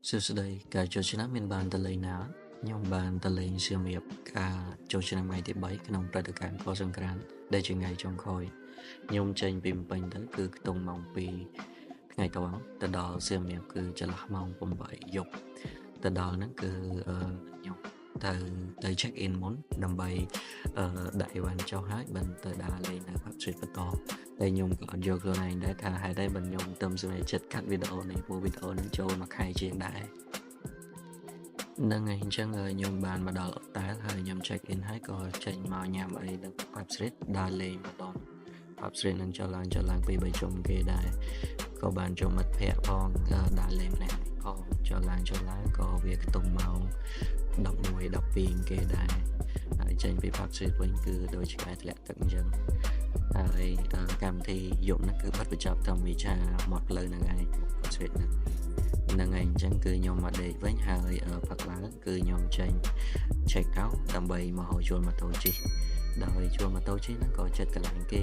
សួស្តីការចូលឆ្នាំមានបានតលេងណាខ្ញុំបានតលេងសៀមរាបការចូលឆ្នាំថ្ងៃទី3ក្នុងព្រឹត្តិការណ៍ខែសង្ក្រាន្តដែលជាថ្ងៃចុងក្រោយខ្ញុំចេញពីភ្នំពេញទៅគឺខ្ទង់ម៉ោង2ថ្ងៃត្រង់ទៅដល់សៀមរាបគឺចន្លោះម៉ោង8យប់ទៅដល់ហ្នឹងគឺខ្ញុំទៅ check in មុនដើម្បីដាក់អីវ៉ាន់ចុះហើយបានទៅដើរលេងនៅ Pub Street បន្តតែខ្ញុំក៏អត់យល់ខ្លួនឯងដែរថាហេតុអីបានខ្ញុំទៅសម្រេចចិត្តកាត់វីដេអូនេះព្រោះវីដេអូហ្នឹងចូលមួយខែជាងដែរហ្នឹងហើយអញ្ចឹងខ្ញុំបានមកដល់អូតែលហើយខ្ញុំ check in ហើយក៏ចេញមកញ៉ាំអីនៅ Pub Street ដើរលេងម្ដង Pub Street នឹងចុះឡើង2-3ជុំគេដែរក៏បានចូលមិត្តភ័ក្តិផងដើរលេងម្នាក់ផងចុះឡើងក៏វាខ្ទង់ម៉ោង11-12គេដែរហើយចេញពី Pub Street វិញគឺដូចឆ្កែធ្លាក់ទឹកអញ្ចឹងហើយកម្មវិធីយប់ហ្នឹងគឺបិទបញ្ចប់ត្រឹមវិឆាមាត់ផ្លូវហ្នឹងឯង Pub Street ហ្នឹងហើយអញ្ចឹងគឺខ្ញុំមកដេកវិញហើយផឹកឡើងគឺខ្ញុំចេញ check out ដើម្បីមកហៅជួលម៉ូតូជិះដោយជួលម៉ូតូជិះហ្នឹងក៏ចិត្តកន្លែងគេ